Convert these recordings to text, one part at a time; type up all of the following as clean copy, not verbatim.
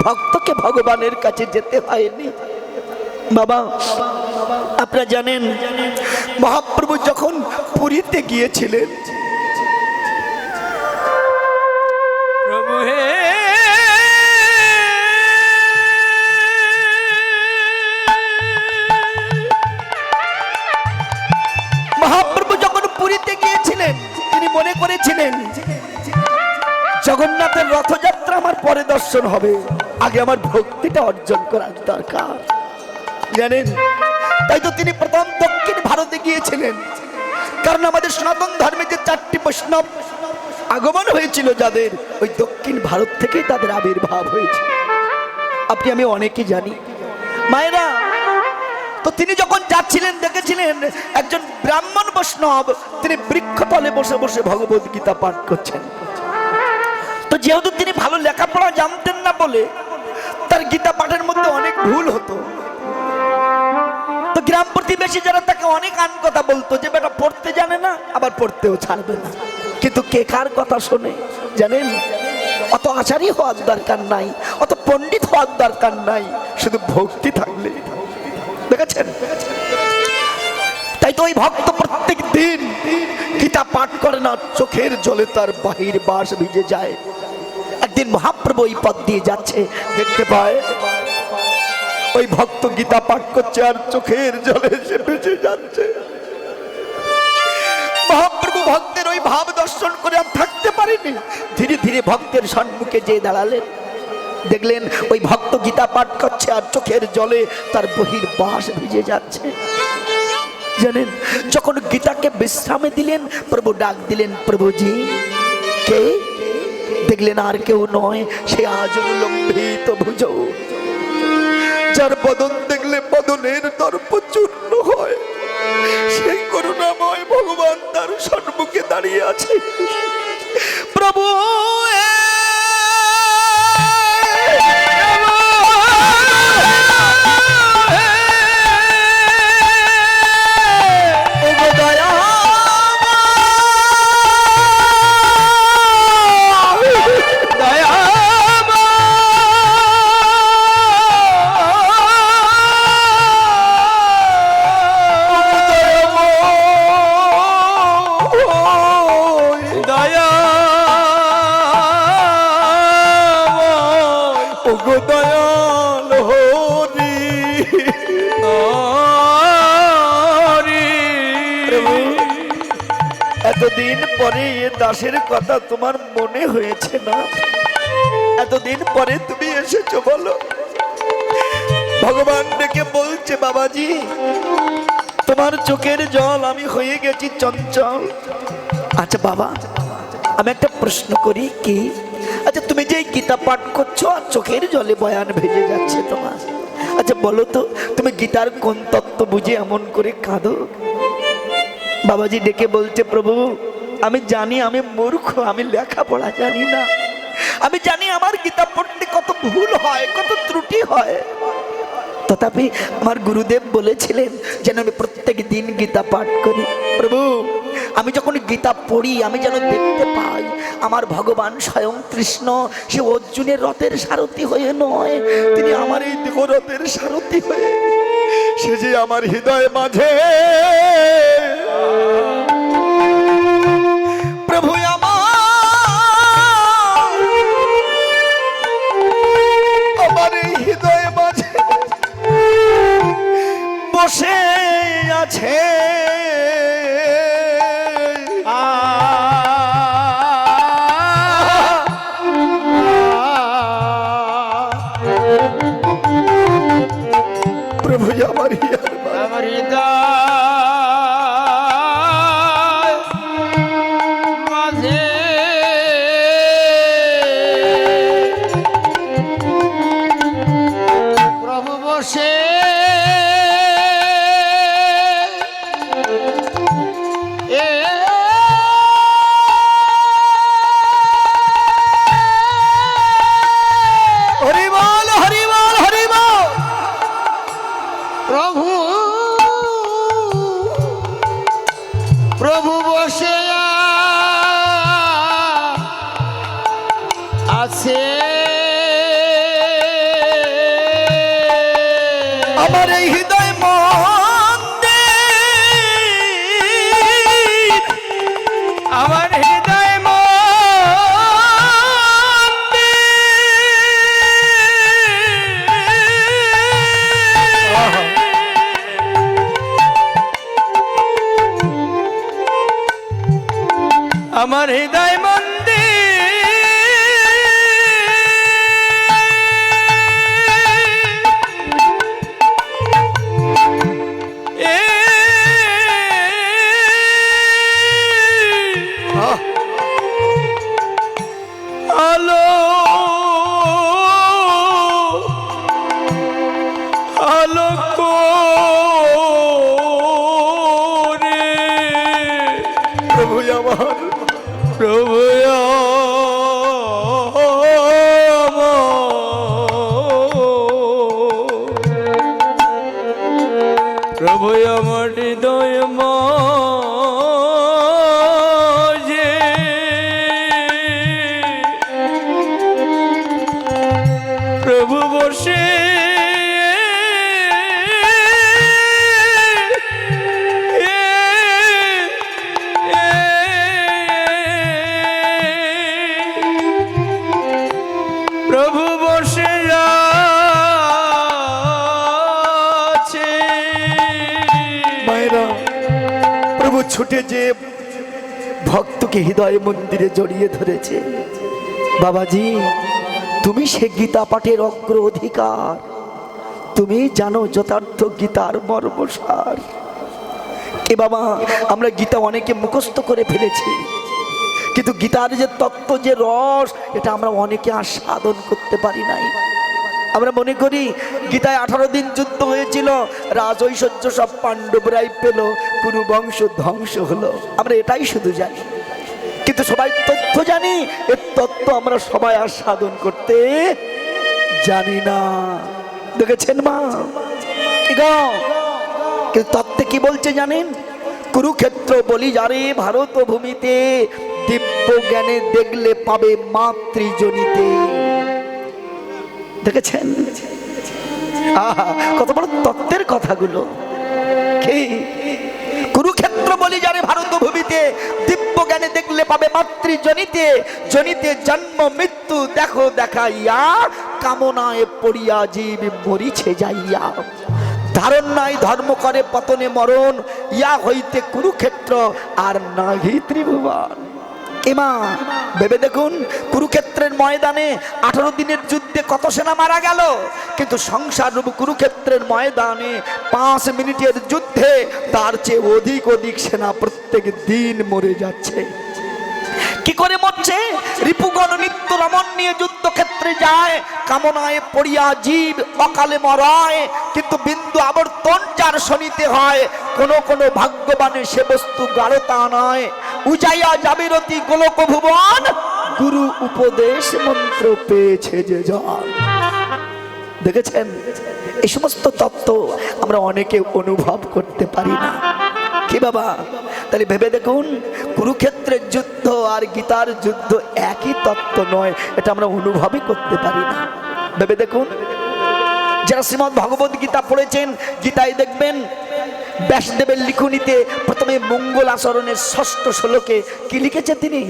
ভক্তকে ভগবানের কাছে যেতে হয়নি। বাবা আপনারা জানেন মহাপ্রভু যখন পুরীতে গিয়েছিলেন, প্রভু হে মহাপ্রভু যখন পুরীতে গিয়েছিলেন তিনি মনে করেছিলেন জগন্নাথের রথযাত্রা আমার পরে দর্শন হবে, আগে আমার ভক্তিটা অর্জন করার দরকার। জানেন তাই তো তিনি প্রথম দক্ষিণ ভারতে গিয়েছিলেন, কারণ আমাদের সনাতন ধর্মে যে 4টি বৈষ্ণব আগমন হয়েছিল যাদের, ওই দক্ষিণ ভারত থেকেই তাদের আবির্ভাব হয়েছে। আপনি আমি অনেকেই জানি মায়েরা। তো তিনি যখন যাচ্ছিলেন দেখেছিলেন একজন ব্রাহ্মণ বৈষ্ণব তিনি বৃক্ষতলে বসে বসে ভগবত গীতা পাঠ করছেন। তো যেহেতু তিনি ভালো লেখাপড়া জানতেন না বলে তার গীতা পাঠের মধ্যে অনেক ভুল হতো। তো গ্রাম প্রতিবেশী যারা তাকে অনেক আন কথা বলতো যে বেটা পড়তে জানে না, আবার পড়তেও ছাড়বে না। কিন্তু কে কার কথা শোনে জানেন? অত আচারী হওয়ার দরকার নাই, অত পণ্ডিত হওয়ার দরকার নাই, শুধু ভক্তি থাকলে। দেখেছেন? তাই তো ওই ভক্ত প্রত্যেক দিন গীতা পাঠ করে না, চোখের জলে তার বাহির বাস ভিজে যায়। একদিন মহাপ্রভু ওই পথ দিয়ে যাচ্ছে, দেখতে পায় ওই ভক্ত গীতা পাঠ করছে আর চোখের জলে সে ভিজে যাচ্ছে। মহাপ্রভু ভক্তের ওই ভাব দর্শন করে আর থাকতে পারেনি, ধীরে ধীরে ভক্তের সম্মুখে যেয়ে দাঁড়ালেন। দেখলেন ওই ভক্ত গীতা পাঠ করছে আর চোখের জলে তার বহির বাস ভিজে যাচ্ছে। জানেন যখন গীতাকে বিশ্রামে দিলেন, প্রভু ডাক দিলেন, প্রভুজি কে? দেখলেন আর কেউ নয়, সে আজও লম্বিত ভুজৌ, যার বদন দেখলে বদনের দর্প চূর্ণ হয়, সেই করুণাময় ভগবান তার সম্মুখে দাঁড়িয়ে আছে। প্রভু এতদিন পরে এ দাসের কথা তোমার মনে হয়েছে না? এতদিন পরে তুমি এসেছো বলো। ভগবান ডেকে বলছে, বাবাজি তোমার চোখের জল আমি হয়ে গেছি চঞ্চল। আচ্ছা বাবা আমি একটা প্রশ্ন করি, কি আচ্ছা তুমি যে গীতা পাঠ করছো আর চোখের জলে বয়ান ভেজে যাচ্ছে তোমার, আচ্ছা বলো তো তুমি গীতার কোন তত্ত্ব বুঝে এমন করে কাঁদো? বাবাজি ডেকে বলছে, প্রভু আমি জানি আমি মূর্খ, আমি লেখাপড়া জানি না, আমি জানি আমার গীতা পড়তে কত ভুল হয়, কত ত্রুটি হয়, তথাপি আমার গুরুদেব বলেছিলেন যেন আমি প্রত্যেক দিন গীতা পাঠ করি। প্রভু আমি যখন গীতা পড়ি আমি যেন দেখতে পাই আমার ভগবান স্বয়ং কৃষ্ণ, সে অর্জুনের রথের সারথি হয়ে নয়, তিনি আমার এই দেহ রথের সারথি হয়ে, সে যে আমার হৃদয় মাঝে। প্রভু আমার এই হৃদয় মাঝে বসে আছে। প্রভু আমার হৃদয় আমার এই হৃদয় মন্দির, আমার হৃদয় আমার হৃদয় আলো আলোক রে প্রভু আমার, প্রভু প্রভু আমার হৃদয় মাঝে প্রভু বসে প্রভু বসে আছে। মায়েরা, প্রভু ছুটে যে ভক্তকে হৃদয় মন্দিরে জড়িয়ে ধরেছে। বাবাজি, তুমি সে গীতা পাঠের অগ্র অধিকার, তুমি জানো যথার্থ গীতার মর্মসার। এ বাবা, আমরা গীতা অনেকে মুখস্থ করে ফেলেছি, কিন্তু গীতার যে তত্ত্ব, যে রস, এটা আমরা অনেকে আস্বাদন করতে পারি নাই। আমরা মনে করি গীতায় 18 দিন যুদ্ধ হয়েছিল, রাজ ঐশ্বর্য সব পাণ্ডবরাই পেল, কুরু বংশ ধ্বংস হলো, আমরা এটাই শুধু জানি। কিন্তু সবাই তথ্য জানি, এর তত্ত্ব আমরা সবাই আস্বাদন করতে জানি না। দেখেছেন মা, কিন্তু তত্ত্বে কি বলছে জানেন? কুরুক্ষেত্র বলি যারে ভারত ভূমিতে, দিব্য জ্ঞানে দেখলে পাবে মাতৃজনিতে। দেখেছেন কত বড় তত্ত্বের কথাগুলো। কি কুরুক্ষেত্র বলি যারে ভারত ভূমিতে, দিব্য জ্ঞানে দেখলে পাবে মাতৃজনিতে। জনিতে জন্ম মৃত্যু দেখো দেখাইয়া, কামনায় পড়িয়া জীব মরিছে যাইয়া। ধারণ নাই ধর্ম করে পতনে মরণ, ইয়া হইতে কুরুক্ষেত্র আর নাহি ত্রিভুবন। এমা ভেবে দেখুন, কুরুক্ষেত্রের ময়দানে 18 দিনের যুদ্ধে কত সেনা মারা গেল, কিন্তু সংসার রূপ কুরুক্ষেত্রের ময়দানে 5 মিনিটের যুদ্ধে তার চেয়ে অধিক সেনা প্রত্যেক দিন মরে যাচ্ছে। কি করে মরছে? রিপুগণ নিত্য রমণ নিয়ে যুদ্ধক্ষেত্রে যায়, কামনায় পড়িয়া জীব অকালে মরায়, কিন্তু বিন্দু আবর্তন যার শনিতে হয়, কোন কোন ভাগ্যবানের সে বস্তু গাঢ়তা নয়। উজাইয়া যাবিরতি গোলক ভুবন, গুরু উপদেশ মন্ত্র পেয়েছে যে জন। দেখেছেন, এই সমস্ত তত্ত্ব আমরা অনেকে অনুভব করতে পারি না। কি বাবা, তাহলে ভেবে দেখুন, কুরুক্ষেত্রের যুদ্ধ আর গীতার যুদ্ধ একই তত্ত্ব নয়, এটা আমরা অনুভবই করতে পারি না। ভেবে দেখুন, যারা শ্রীমদ্ ভগবদ গীতা পড়েছেন, গীতায় দেখবেন ব্যাসদেবের লিখনীতে প্রথমে মঙ্গল আচরণের 6ষ্ঠ শ্লোকে কি লিখেছে তিনি?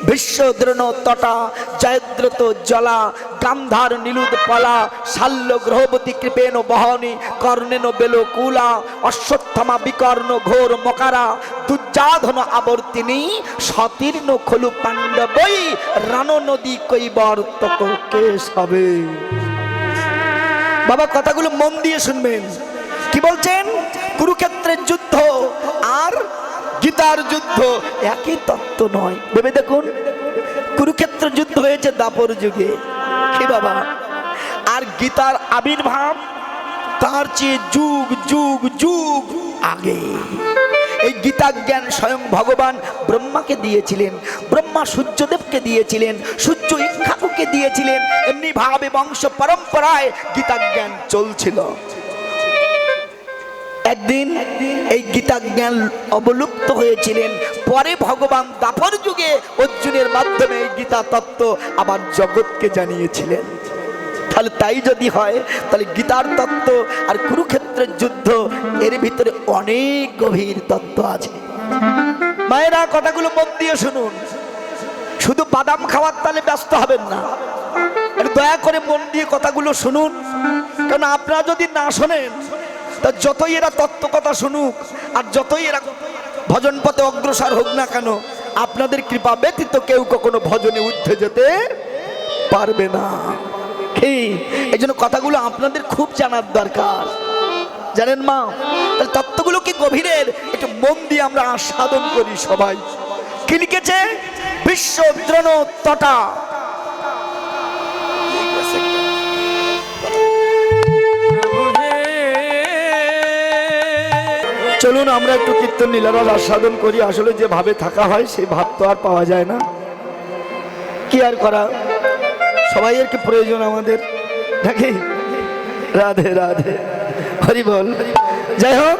বিশ্বদ্রোণ তটা জয়দ্রত জলা, গান্ধার নীলুদ পলা, শাল্য গ্রহবতী কৃপেন বহনি, কর্ণেন বেল কুলা, অশ্বত্থামা বিকর্ণ ঘোর মকারা, দুর্যাধন আবর্তিনী, সতীর্ণ খলু পাণ্ডবই, রান নদী কৈবর্তক কেশ হবে। বাবা, কথাগুলো মন দিয়ে শুনবেন। কি বলছেন? কুরুক্ষেত্রের যুদ্ধ আর গীতার যুদ্ধ একই তত্ত্ব নয়। ভেবে দেখুন, কুরুক্ষেত্র যুদ্ধ হয়েছে দাপর যুগে, কি বাবা, আর গীতার আবির্ভাব তার চেয়ে যুগ যুগ যুগ আগে। এই গীতা জ্ঞান স্বয়ং ভগবান ব্রহ্মাকে দিয়েছিলেন, ব্রহ্মা সূর্যদেবকে দিয়েছিলেন, সূর্য ইক্ষ্বাকুকে দিয়েছিলেন। এমনি ভাবে বংশ পরম্পরায় গীতা জ্ঞান চলছিল। একদিন এই গীতা জ্ঞান অবলুপ্ত হয়েছিলেন, পরে ভগবান দাপর যুগে অর্জুনের মাধ্যমে এই গীতা তত্ত্ব আবার জগৎকে জানিয়েছিলেন। তাহলে তাই যদি হয়, তাহলে গীতার তত্ত্ব আর কুরুক্ষেত্রের যুদ্ধ এর ভিতরে অনেক গভীর তত্ত্ব আছে। মায়েরা কথাগুলো মন দিয়ে শুনুন, শুধু বাদাম খাওয়ার তালে ব্যস্ত হবেন না, একটু দয়া করে মন দিয়ে কথাগুলো শুনুন। কারণ আপনারা যদি না শোনেন, তা যতই এরা তত্ত্ব কথা শুনুক আর যতই এরা ভজন পথে অগ্রসর হোক না কেন, আপনাদের কৃপা ব্যতীত কেউ কখনো ভজনে উঠে যেতে পারবে না। এই জন্য কথাগুলো আপনাদের খুব জানার দরকার, জানেন মা? তাহলে তত্ত্বগুলো কি গভীরের, একটু মন দিয়ে আমরা আস্বাদন করি সবাই। কি লিখেছে? বিশ্ব দ্রোণ তটা। চলুন আমরা একটু কীর্তন লীলার আস্বাদন করি। আসলে যে ভাবে থাকা হয় সেই ভাব তো আর পাওয়া যায় না, কি আর করা, সবাই এর কি প্রয়োজন আমাদের নাকি? রাধে রাধে, হরি বল। যাই হোক,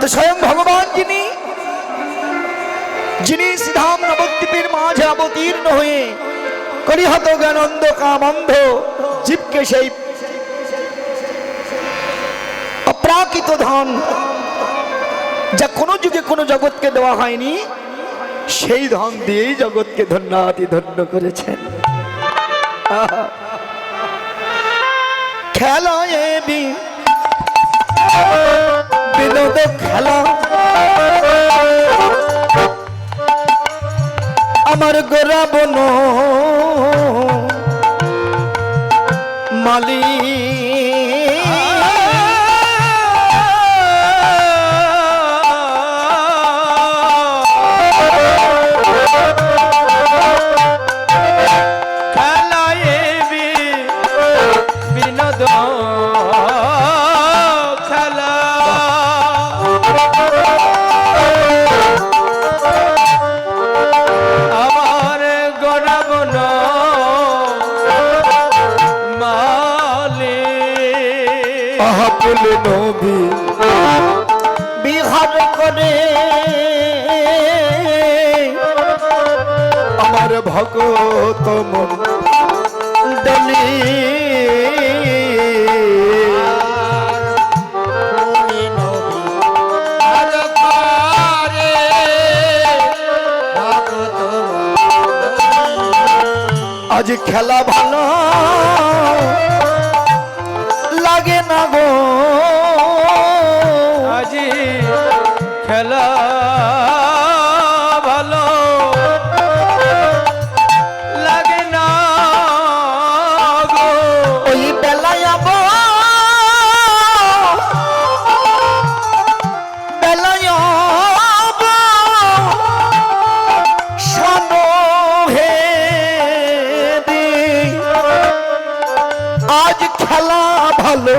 তো স্বয়ং ভগবান যিনি শ্রীধাম নবদ্বীপের মাঝে অবতীর্ণ হয়ে করিহত জ্ঞানন্দ কামন্ধ জীবকে সেই অপ্রাকৃত ধন যা কোনো যুগে কোনো জগৎকে দেওয়া হয়নি, সেই ধন দিয়েই জগৎকে ধন্যাতি ধন্য করেছেন। খেলা বিনোদ খেলা আমার গোরা বন মালি নবী বিহার করে আমার ভগত মন্ডলী আজ খেলা ভালো লাগে না গো, আজি খেলা ভালো লাগে না গো। ওই বেলায় শোনো হে আজ খেলা ভালো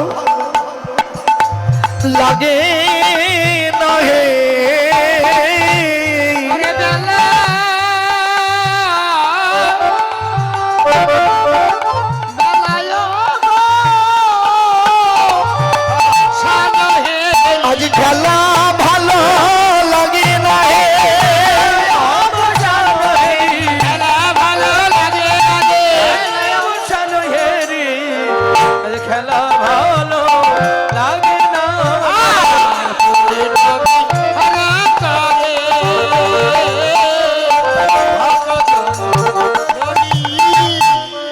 লাগে না হে। আজ খেলা ভালো লাগে না হে, খেলা ভালো লাগে না।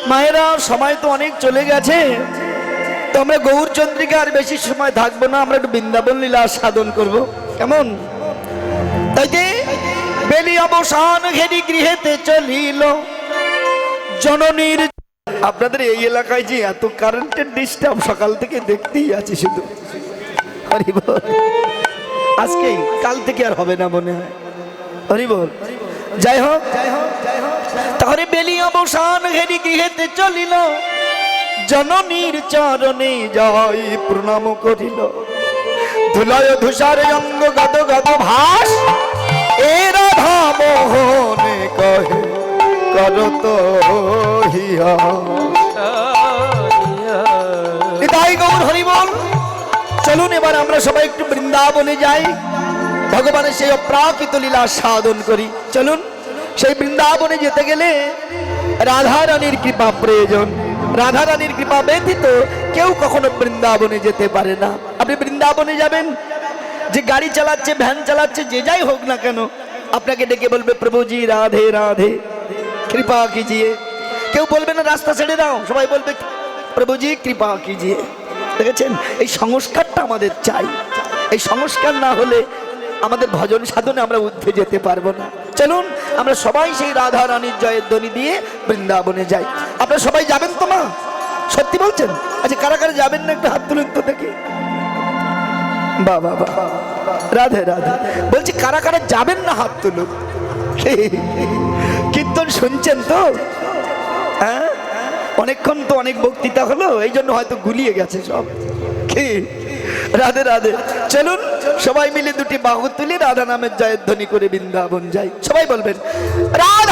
মায়েরা সময় তো অনেক চলে গেছে, তো আমরা গৌরচন্দ্রিকা আর বেশি সময় থাকবো না, আমরা একটু বৃন্দাবন লীলা সাধন করব, কেমন? তাইতে বেলি অবসান ঘেরি গৃহেতে চলিল জননীর। আপনাদের এই এলাকায় যে এত কারেন্টের ডিস্টার্ব সকাল থেকে দেখতেই আছে শুধু, হরি বল। আজকেই, কাল থেকে আর হবে না মনে হয়, হরি বল। যাই হোক, তাহলে বেলি অবসান ঘেরি গৃহেতে চলিল জননীর চরণে জয় প্রণাম করিল। ধুলয় ধূসার অঙ্গ গদ গদ ভাস এ রাধা মোহনে কহে করত হিয়া। নিতাই গৌর হরি বল। চলুন এবার আমরা সবাই একটু বৃন্দাবনে যাই, ভগবানের সেই অপ্রাকৃত লীলা সাধন করি। চলুন, সেই বৃন্দাবনে যেতে গেলে রাধা রানীর কৃপা প্রয়োজন। রাধা রানীর কৃপা ব্যতীত কেউ কখনো বৃন্দাবনে যেতে পারে না। আপনি বৃন্দাবনে যাবেন, যে গাড়ি চালাচ্ছে, ভ্যান চালাচ্ছে, যে যাই হোক না কেন, আপনাকে ডেকে বলবে প্রভুজি রাধে রাধে, কৃপা কিজিয়ে। কেউ বলবে না রাস্তা ছেড়ে দাও, সবাই বলবে প্রভুজি কৃপা কিজিয়ে। দেখেছেন, এই সংস্কারটা আমাদের চাই। এই সংস্কার না হলে আমাদের ভজন সাধনে আমরা ঊর্ধ্বে যেতে পারবো না। চলুন আমরা সবাই সেই রাধা রানীর জয়ের ধ্বনি দিয়ে বৃন্দাবনে যাই। আপনারা সবাই যাবেন তো মা? সত্যি বলছেন? আচ্ছা, কারা কারা যাবেন না একটু হাত তুলুন তো দেখি। বাবা বাবা, রাধে রাধে। বলছি কারা কারা যাবেন না হাত তুলুন। কীর্তন শুনছেন তো? হ্যাঁ, অনেকক্ষণ তো অনেক বক্তৃতা হলো, এই জন্য হয়তো গুলিয়ে গেছে সব। কি রাধে রাধে। চলুন সবাই মিলে দুটি বাহু তুলে রাধা নামের জয়ধ্বনি করে বৃন্দাবন যাই। সবাই বলবেন রাধে।